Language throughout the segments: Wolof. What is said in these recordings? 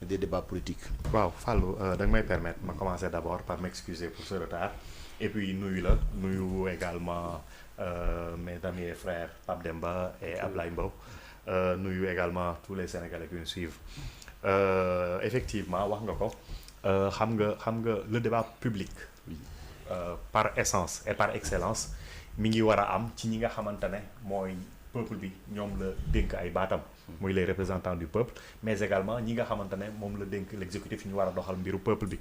des débats politiques. waaw Fallou da nga may permettre ma commencer d'abord par m'excuser pour ce retard et puis nuyu également mes amis et frères Pape Demba et Ablaye Mbow nuyu également tous les Sénégalais qui nous suivent effectivement wax nga ko xam nga le débat public par essence et par excellence mi ngi war a am ci ñi nga xamante ne mooy peuple bi ñoom la dénk ay baatam muy les représentants du peuple mais également ñi nga xamante ne moom la dénk l'exécutif ñu war a doxal mbiru peuple bi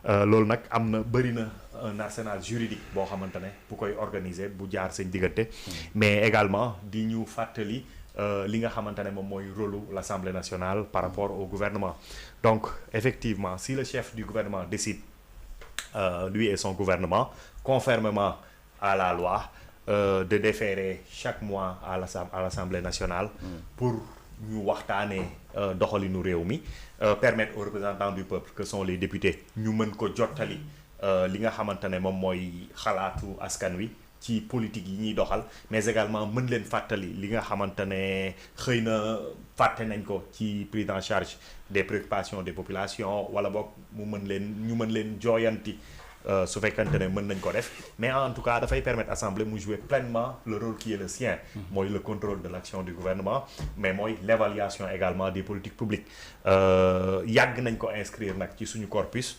loolu nag am na bëri na un arsenal juridique boo xamante ne bu koy organiser bu jaar seen diggante mais également di ñu fàttali li nga xamante ne moom mooy rôle l'Assemblée nationale par rapport au gouvernement donc effectivement si le chef du gouvernement décide lui et son gouvernement conformément à la loi de déférer chaque mois à l'Assemblée nationale pour ñu waxtaanee doxalinu réew mi permettre aux représentants du peuple que sont les députés ñu mën ko jottali li nga xamante ne moom mooy xalaatu askan wi ci politique yi ñuy doxal mais également mën leen fàttali li nga xamante ne xëy na fàtte nañ ko ci prise en charge des préoccupations des populations wala boog ñu mën leen jooyanti su fekkante ne mën nañ ko def mais en tout cas dafay permettre assemblée mu jouer pleinement le rôle qui est le sien mooy le contrôle de l'action du gouvernement mais mooy l'évaluation également des politiques publiques yàgg nañ ko inscrire nag ci suñu corpus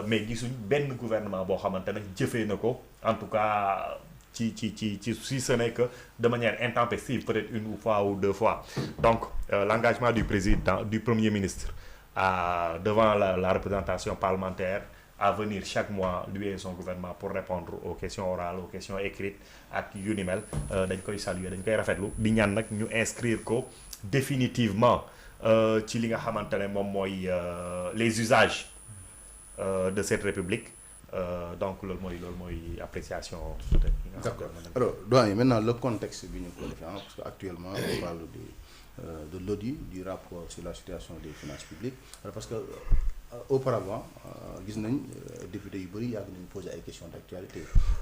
mais gisuñ benn gouvernement boo xamante ne jëfee na ko en tout cas ci si ce n'est que de manière intempestive peut-être une fois ou deux fois donc l'engagement du premier ministre devant la représentation parlementaire à venir chaque mois lui et son gouvernement pour répondre aux questions orales aux questions écrites ak yu ni mel dañ koy saluer dañ koy rafetlu di ñaan nag ñu inscrire ko définitivement ci li nga xamante ne moom mooy les usages de cette république donc loolu mooy appréciation peut-être. D'accord. Alors doyen maintenant le contexte bi ñu ko defee parce que actuellement on parle de l'audit du rapport sur la situation des finances publiques parce que auparavant gis nañ député yu bëri yàgg nañu poser ay questions d'actualité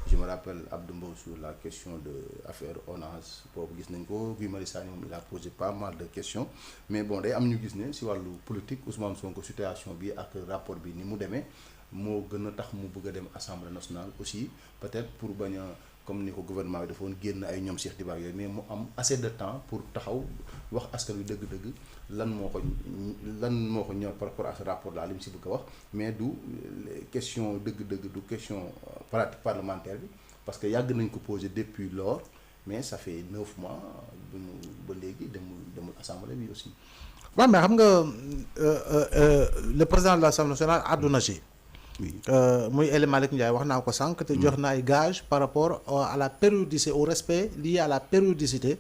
je me rappelle Abdou Mbow sur la question de affaire ONAS boobu gis nañ ko Guy Marius Sagna moom il a posé pas mal de questions mais bon day am ñu gis ne si wàllu politique Ousmane Sonko situation bi ak rapport bi ni mu demee moo gën a tax mu bëgg a dem Assemblée nationale aussi peut-être pour bañ a comme ni ko gouvernement bi dafa woon génn ay ñoom Cheikh Diba yooyu mais mu am assez de temps pour taxaw wax askan wi dëgg-dëgg lan moo ko ñor par rapport à ce rapport là li mu si bëgg a wax mais du question dëgg-dëgg du question pratique parlementaire bi parce que yàgg nañ ko poser depuis lors mais ça fait 9 mois ba léegi demul assemblée bi aussi. waaw mais xam nga le président de l'Assemblée nationale àdduna si. oui muy El Malick Ndiaye wax naa ko sànq te jox na ay gage par rapport à la périodicité au respect lié à la périodicité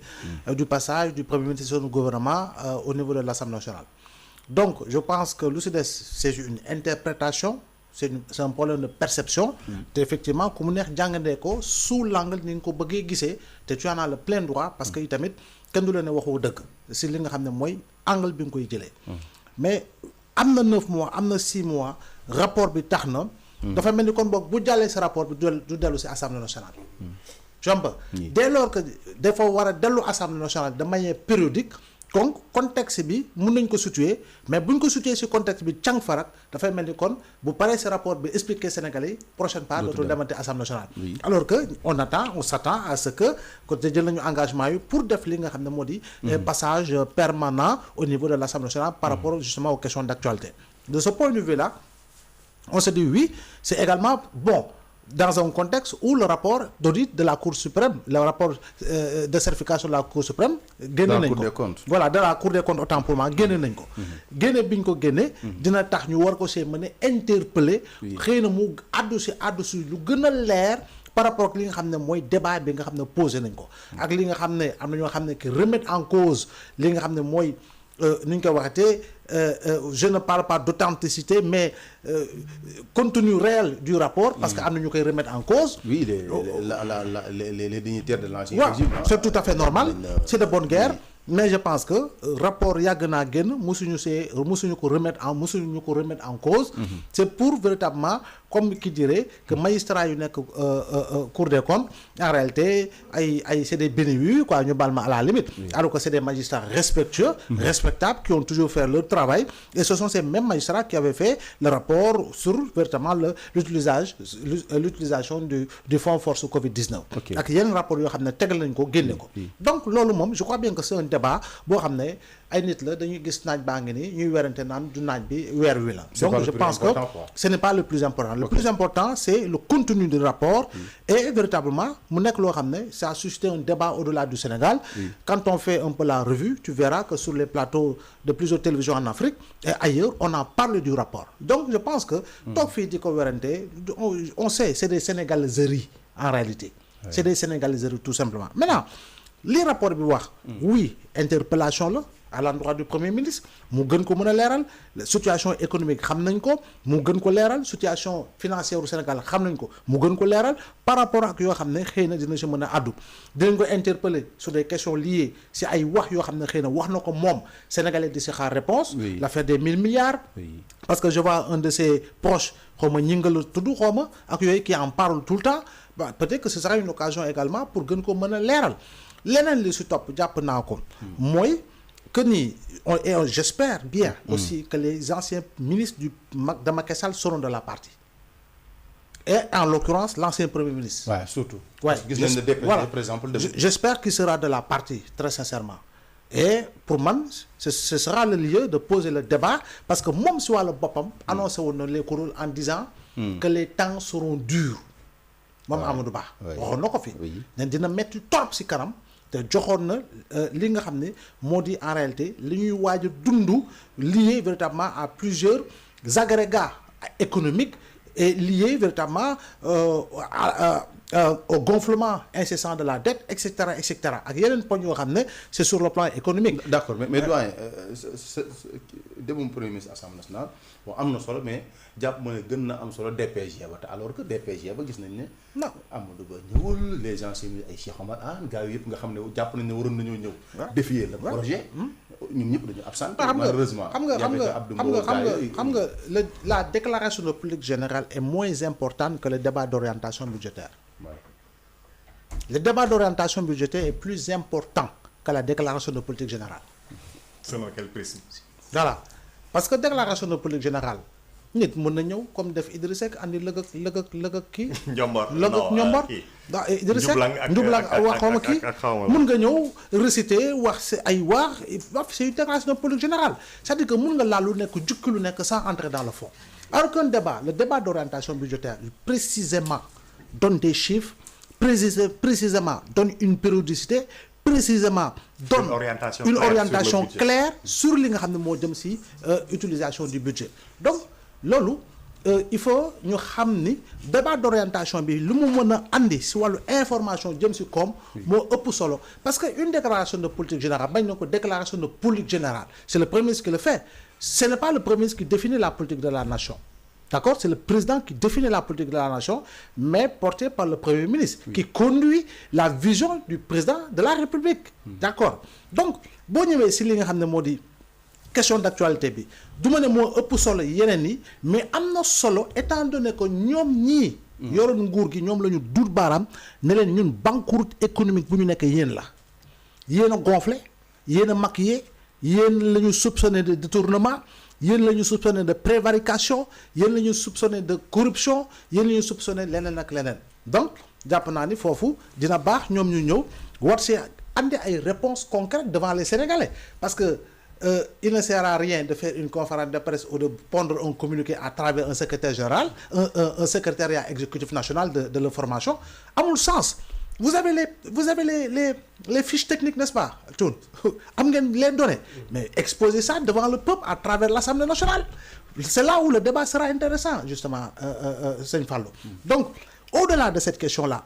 du passage du premier ministre du gouvernement au niveau de l'Assemblée nationale. Donc je pense que lu si des c'est une interprétation c'est un problème de perception te effectivement ku mu neex jàngandee ko sous l'angle ni nga ko bëggee gisee te tu en as le plein droit parce que itamit kenn du la ne waxoo dëgg si li nga xam ne mooy angle bi nga koy jëlee mais am na 9 mois am na 6 mois rapport bi tax na dafa mel ni kon boog bu jàllee si rapport bi du dellu si Assemblée nationale dès lors que dafa war a dellu Assemblée nationale de manière périodique donc contexte bi mun nañ ko situer mais buñ ko situer si contexte bi càng farak dafay mel ni kon bu paree si rapport bi expliquer Sénégalais yi prochaine part dootul demante Assemblée nationale alors que on s'attend à ce que jël nañu engagement yi pour def li nga xam ne moo di passage permanent au niveau de l'Assemblée nationale par rapport justement aux questions d'actualité de ce point de vue là on se dit oui c'est également bon dans un contexte où le rapport d'audit de la Cour suprême le rapport de certification de la Cour suprême génne nañ ko voilà de la Cour des comptes autant pour moi génne nañ ko génne bi ñu ko génne dina tax ñu war ko see mën a interpeller xëy na mu àddu si lu gën a leer par rapport ak li nga xam ne mooy débat bi nga xam ne posé nañ ko ak li nga xam ne am na ñoo xam ne qui remettre en cause li nga xam ne mooy ni ñu koy waxatee je ne parle pas d'authenticité mais contenu réel du rapport parce que am na ñu koy remettre en cause. Oui les dignitaires de l'ancien régime. C'est tout à fait normal c'est de bonne guerre mais je pense que rapport yàgg naa génn musuñu ko remettre en cause. C'est pour véritablement comme qui dirait que magistrats yu nekk Cour des comptes en réalité c'est des bénévoles quoi ñu baal ma à la limite. Alors que c'est des magistrats respectueux, respectables, qui ont toujours fait leur travail, et ce sont ces mêmes magistrats qui avaient fait le rapport sur véritablement l'utilisation du fonds force Covid-19. ak yenn rapport yoo xam ne tegal nañ ko génne ko. Donc loolu moom je crois bien que c'est un débat boo xam ne ay nit la dañuy gis naaj baa ngi nii ñuy werante naan du naaj bi weer wi la. Donc je pense que ce n'est pas le plus important. Le plus important c'est le contenu du rapport et véritablement mu nekk loo xam ne ça a suscité un débat au-delà du Sénégal. Quand on fait un peu la revue tu verras que sur les plateaux de plusieurs télévisions en Afrique et ailleurs on en parle du rapport. Donc je pense que toog fii di ko werante on sait c'est des sénégaliseries en réalité. C'est des sénégaliseries tout simplement. Maintenant li rapport bi wax oui interpellation la à l'endroit du Premier ministre mu gën ko mën a leeral situation économique xam nañ ko mu gën ko leeral situation financière du Sénégal xam nañ ko mu gën ko leeral par rapport ak yoo xam ne xëy na dina si mën a addu dinañ ko interpeller sur des questions liées si ay wax yoo xam ne xëy na wax na ko moom Sénégalais di si xaar réponse l'affaire des 1000 milliards parce que je vois un de ses proches xaw ma ñingal tudd xaw ma ak yooyu qui en parle tout le temps peut-être que ce sera une occasion également pour gën ko mën a leeral leneen li si topp jàpp naa ko mooy que ni j'espère bien aussi que les anciens ministres de Macky Sall seront de la partie et en l'occurrence l'ancien premier ministre. Ouais, surtout. Ouais, gis nañ ne DPG voilà. par exemple. J'espère qu'il sera de la partie très sincèrement et pour man ce sera le lieu de poser le débat parce que moom si wàllu boppam annoncé woon na les kuréel en disant que les temps seront durs moom Amadou Ba waxoon na ko fi ne dina metti torop si kanam te joxoon na li nga xam ne moo di en réalité li ñuy waaj a dund lié véritablement à plusieurs agrégats économiques et lié véritablement au gonflement incessant de la dette et cetera ak yeneen poñ yoo xam ne c'est sur le plan économique. D'accord mais doyen demum premier ministre Assemblée nationale bon am na solo mais jàpp ma ne gën na am solo DPG ba te alors que DPG ba gis nañ ne. non Amadou Ba ñëwul les gens ay Cheikh Omar Anne gars yëpp nga xam ne jàpp nañ ne waroon nañoo ñëw. défier le projet. ñun ñëpp dañu absent. malheureusement xam nga la déclaration de politique générale est moins importante que le débat d'orientation budgétaire. Le débat d'orientation budgétaire est plus important que la déclaration de politique générale. Selon quel principe? Voilà parce que déclaration de politique générale nit mën na ñëw comme def Idriss Seck andi lëg ak kii. Njomboor Njomboor. waaw Idriss Seck njublang wax xaw ma kii mën nga ñëw réciter wax si ay wax c'est une déclaration de politique générale c'est-à-dire que mën nga laal lu nekk jukki lu nekk sans entrer dans le fond. Alors qu'un débat le débat d'orientation budgétaire précisément donne des chiffres précisément donne une périodicité précisément donne une orientation claire sur li nga xam ne moo jëm ci utilisation du budget. Donc loolu il faut ñu xam ni débat d'orientation bi lu mu mën a andi ci wàllu information jëm ci koom moo ëpp solo parce que une déclaration de politique générale bañ na ko déclaration de politique générale c'est le premier ministre qui le fait ce n'est pas le premier ministre qui définit la politique de la nation. D'accord, c'est le président qui définit la politique de la nation mais porté par le premier ministre qui conduit la vision du président de la République. D'accord, donc boo ñëwee ci li nga xam ne moo di question d'actualité bi du ma ne moo ëpp solo yeneen yi mais am na solo étant donné que ñoom ñii yoroon nguur gi ñoom la ñu duut baaraam ne leen ñun banqueroute économique bu ñu nekk yéen la yéen a gonflé yéen a maquillé yéen la ñu soupçonné de détournement yéen la ñu soupçonné de prévarication yéen la ñu soupçonné de corruption yéen la ñu soupçonné leneen ak leneen donc jàpp naa ni foofu dina baax ñoom ñu ñëw war see andi ay réponses concrètes devant les Sénégalais parce que il ne sert à rien de faire une conférence de presse ou de pondre un communiqué à travers un secrétaire général un secrétariat exécutif national de l'information amul sens. Vous avez les fiches techniques, n'est-ce pas? Tout. Am ngeen les données. Mais exposez ça devant le peuple à travers l'Assemblée nationale. C'est là où le débat sera intéressant, justement, Sëñ Fallou. Donc, au-delà de cette question-là,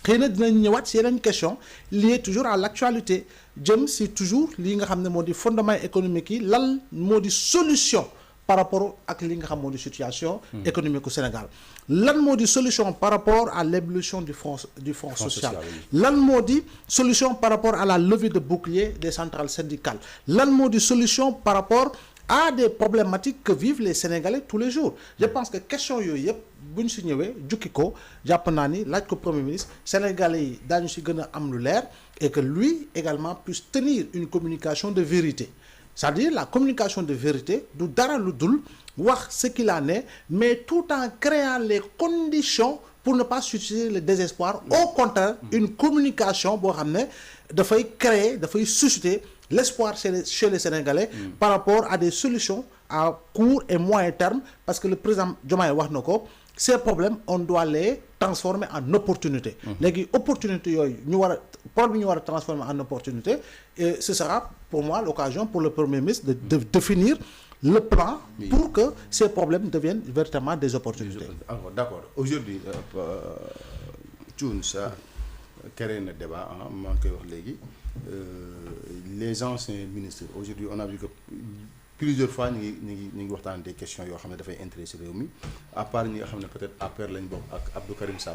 xëy na dinañ ñëwaat si yeneen question liée toujours à l'actualité jëm si toujours lii nga xam ne moo di fondement économique yi lan moo di solution par rapport ak li nga xam moo di situation économique au Sénégal lan moo di solution par rapport à l'évolution du fonds social lan moo di solution par rapport à la levée de bouclier des centrales syndicales lan moo di solution par rapport à des problématiques que vivent les Sénégalais tous les jours je pense que question yooyu yëpp bu ñu si ñëwee jukki ko jàpp naa ni laaj ko Premier ministre Sénégalais yi daañu si gën a am lu leer et que lui également puisse tenir une communication de vérité c'est-à-dire la communication de vérité du dara lu dul wax ce qu'il en est mais tout en créant les conditions pour ne pas susciter le désespoir au contraire une communication boo xam ne dafay créer dafay susciter l'espoir chez les Sénégalais par rapport à des solutions à court et moyen terme parce que le président Diomaye wax na ko ces problèmes on doit les transformer en opportunité léegi opportunité yooyu ñu war a problème ñu war a transformer en opportunité et ce sera pour moi l'occasion pour le Premier ministre de définir le plan pour que ces problèmes deviennent véritablement des opportunités. Alors, d'accord. Aujourd'hui, Thioune, ça crée un débat, les anciens ministres, aujourd'hui on a vu que plusieurs fois ñu ngi waxtaan des questions yoo xam ne dafay intéresser réew mi à part ñi nga xam ne peut-être APR lañ bokk ak Abdou Karim Sall